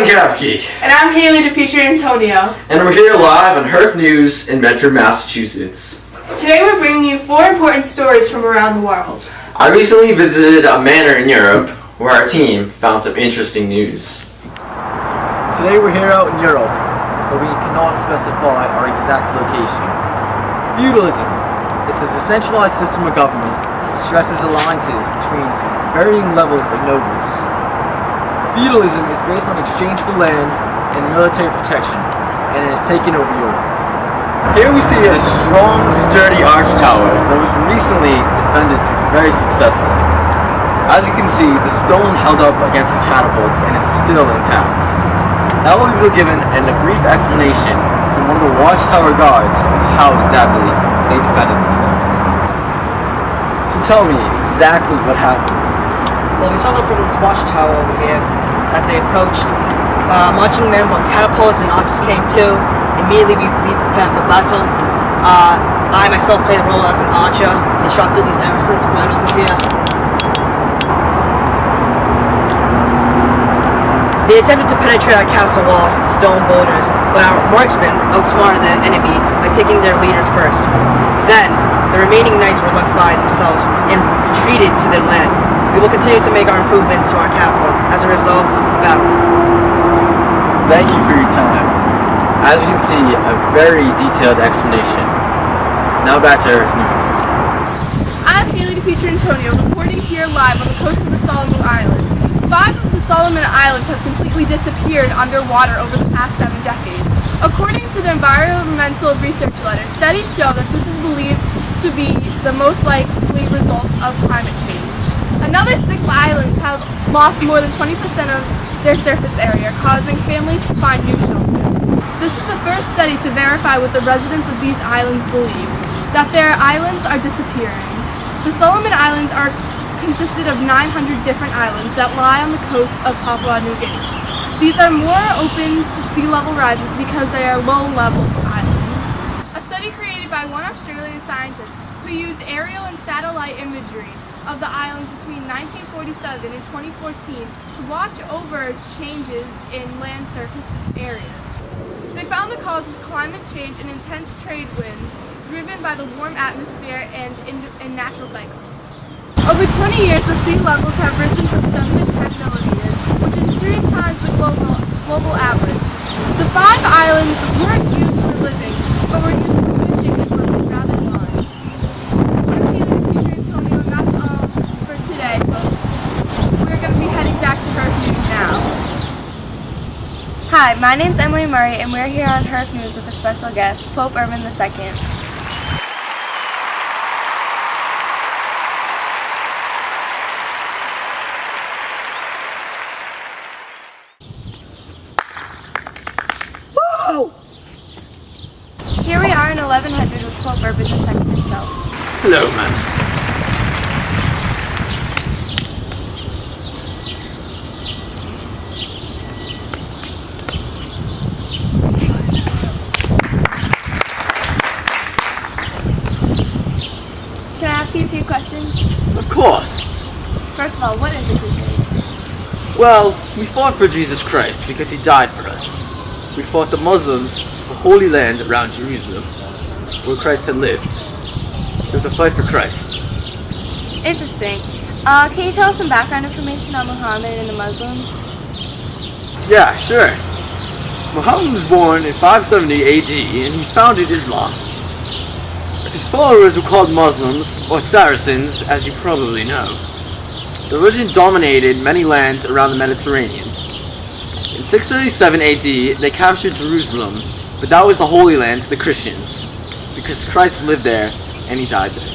Kavki. And I'm Haley Antonio. And we're here live on Herf News in Medford, Massachusetts. Today we're bringing you 4 important stories from around the world. I recently visited a manor in Europe where our team found some interesting news. Today we're here out in Europe, but we cannot specify our exact location. Feudalism. It's a decentralized system of government that stresses alliances between varying levels of nobles. Feudalism is based on exchange for land and military protection, and it has taken over Europe. Here we see a strong, sturdy arch tower that was recently defended very successfully. As you can see, the stone held up against the catapults and is still intact. Now we'll be given a brief explanation from one of the watchtower guards of how exactly they defended themselves. So tell me exactly what happened. Well, we saw them from this watchtower over here as they approached. Marching men with catapults and archers came too. Immediately we prepared for battle. I myself played a role as an archer and shot through these arrows right over here. They attempted to penetrate our castle walls with stone boulders, but our marksmen outsmarted the enemy by taking their leaders first. Then, the remaining knights were left by themselves and retreated to their land. We will continue to make our improvements to our castle as a result of this battle. Thank you for your time. As you can see, a very detailed explanation. Now back to Herf News. I'm Haley Antonio, reporting here live on the coast of the Solomon Islands. 5 of the Solomon Islands have completely disappeared underwater over the past 7 decades. According to the Environmental Research Letter, studies show that this is believed to be the most likely result of climate change. Another 6 islands have lost more than 20% of their surface area, causing families to find new shelter. This is the first study to verify what the residents of these islands believe, that their islands are disappearing. The Solomon Islands are consisted of 900 different islands that lie on the coast of Papua New Guinea. These are more open to sea level rises because they are low-level islands. A study created by one Australian scientist who used aerial and satellite imagery of the islands between 1947 and 2014 to watch over changes in land surface areas. They found the cause was climate change and intense trade winds driven by the warm atmosphere and natural cycles. Over 20 years, the sea levels have risen from 7 to 10 millimeters, which is 3 times the global average. The 5 islands weren't used for living, but were used for fishing and were rather large. I'm Haley Antonio, and that's all for today, folks. We're going to be heading back to Herf News now. Hi, my name's Emily Murray, and we're here on Herf News with a special guest, Pope Urban II. Here we are in 1100 with Pope Urban II himself. Hello, man. Can I ask you a few questions? Of course. First of all, what is a crusade? Well, we fought for Jesus Christ because he died for us. We fought the Muslims for the Holy Land around Jerusalem, where Christ had lived. It was a fight for Christ. Interesting. Can you tell us some background information on Muhammad and the Muslims? Yeah, sure. Muhammad was born in 570 AD and he founded Islam. His followers were called Muslims, or Saracens, as you probably know. The religion dominated many lands around the Mediterranean. In 637 AD, they captured Jerusalem, but that was the Holy Land to the Christians, because Christ lived there and he died there.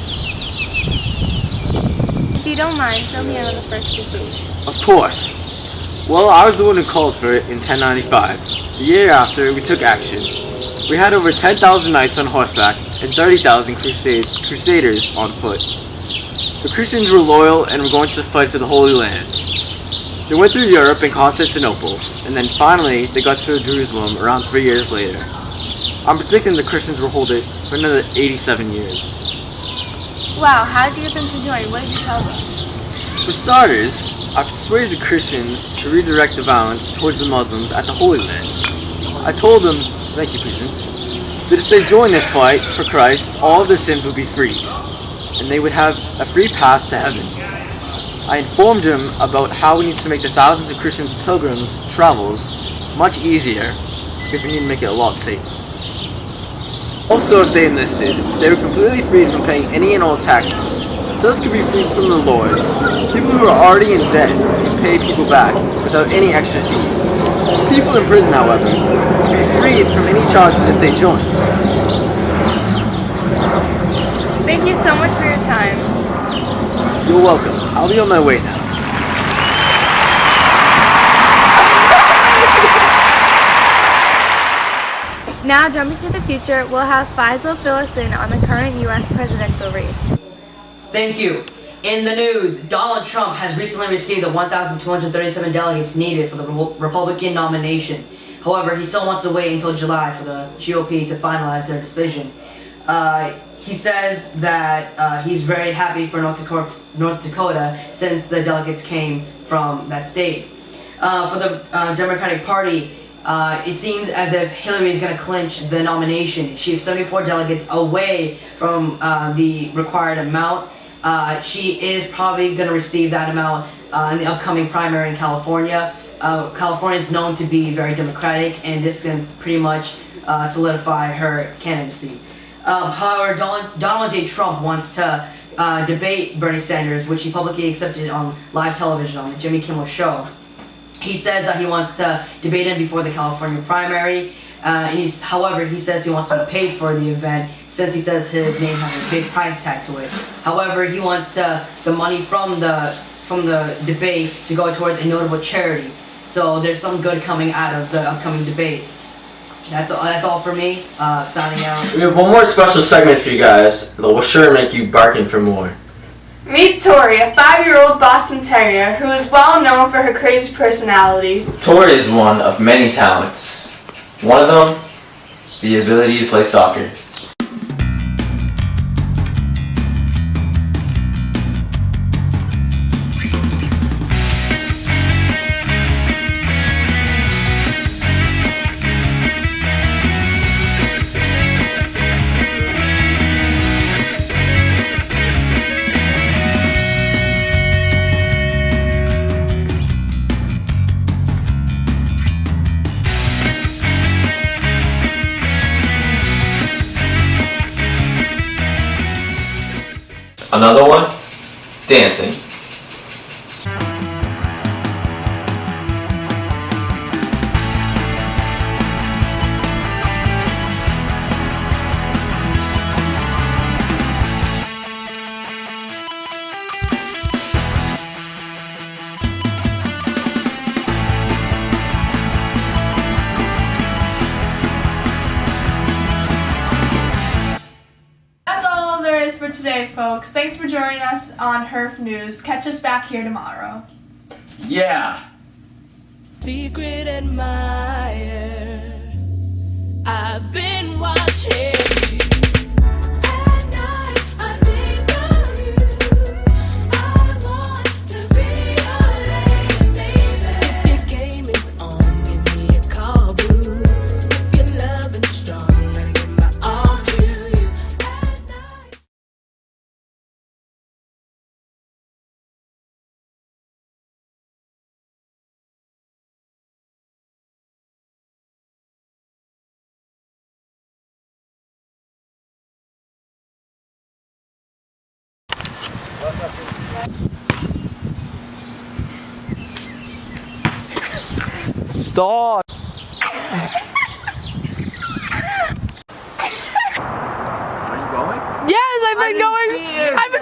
If you don't mind, fill me in on the first crusade. Of course. Well, I was the one who called for it in 1095. The year after, we took action. We had over 10,000 knights on horseback and 30,000 crusaders on foot. The Christians were loyal and were going to fight for the Holy Land. They went through Europe and Constantinople, and then finally they got to Jerusalem around 3 years later. I'm predicting the Christians will hold it for another 87 years. Wow, how did you get them to join? What did you tell them? For starters, I persuaded the Christians to redirect the violence towards the Muslims at the Holy Land. I told them, thank you, President, that if they join this fight for Christ, all of their sins would be freed, and they would have a free pass to heaven. I informed them about how we need to make the thousands of Christians pilgrims' travels much easier, because we need to make it a lot safer. Also, if they enlisted, they were completely freed from paying any and all taxes. So this could be freed from the lords. People who are already in debt can pay people back without any extra fees. People in prison, however, can be freed from any charges if they joined. Thank you so much for your time. You're welcome. I'll be on my way now. Now, jumping to the future, we'll have Faisal fill us in on the current U.S. presidential race. Thank you. In the news, Donald Trump has recently received the 1,237 delegates needed for the Republican nomination. However, he still wants to wait until July for the GOP to finalize their decision. He says that he's very happy for North Dakota since the delegates came from that state. For the Democratic Party, it seems as if Hillary is going to clinch the nomination. She's 74 delegates away from the required amount. She is probably going to receive that amount in the upcoming primary in California. California is known to be very democratic, and this can pretty much solidify her candidacy. However, Donald J. Trump wants to debate Bernie Sanders, which he publicly accepted on live television on the Jimmy Kimmel Show. He says that he wants to debate him before the California primary. However, he says he wants to be paid for the event since he says his name has a big price tag to it. However, he wants the money from the debate to go towards a notable charity. So there's some good coming out of the upcoming debate. That's all for me. Signing out. We have one more special segment for you guys that will sure make you barking for more. Meet Tori, a 5-year-old Boston Terrier who is well known for her crazy personality. Tori is one of many talents. One of them, the ability to play soccer. Another one, dancing. For today, folks. Thanks for joining us on Herf News. Catch us back here tomorrow. Yeah. Secret admirer, I've been watching you. At night, I think of you. I want to be your lady, baby. If your game is on, give me a call, boo. If your love is strong, I'll give my all to you. At night. Stop! Are you going? Yes, I've been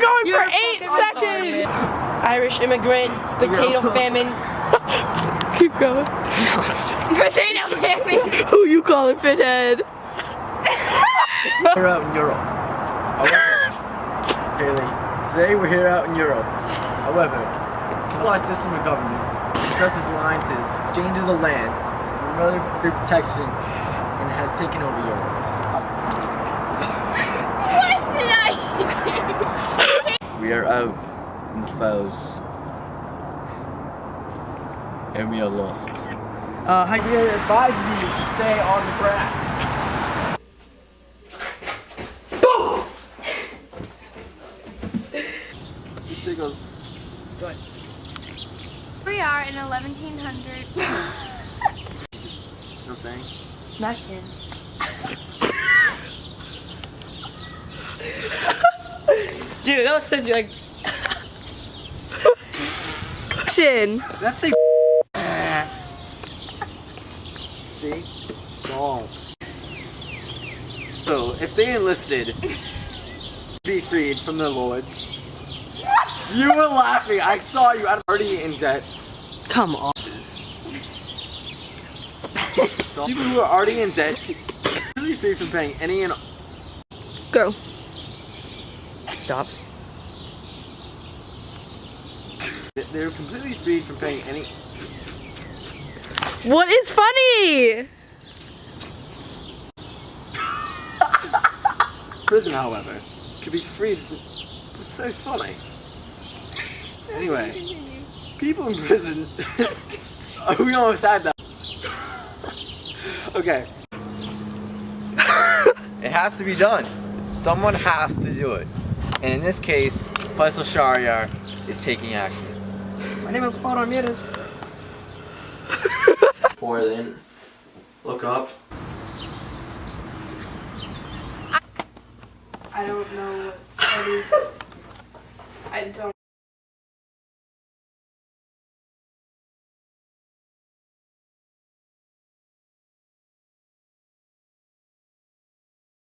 going for 8 seconds. Irish immigrant, potato famine. Keep going. Potato famine. Who you calling fithead? We're out in Europe. Haley, today we're here out in Europe. However, the centralized system of government stresses alliances, changes the land for military protection, and has taken over Europe. What did I do? We are out in the foes. and we are lost. How We are advising you to stay on the grass. Just take us. Go ahead. We are in 1100. You know what I'm saying? Smack him. Dude, that was such like. Chin. That's a. See? Stop. So, if they enlisted to be freed from their lords, you were laughing. I saw you. I'm already in debt. Come on. Stop. People who are already in debt can be free from paying any and Go. Stops. they're completely freed from paying any. What is funny? Prison, however, could be freed from. It's so funny. Anyway, people in prison. Oh, we almost had that. Okay. It has to be done. Someone has to do it. And in this case, Faisal Shahryar is taking action. My name is Juan Ramirez. Pour it in. Look up. I don't know what study. I don't.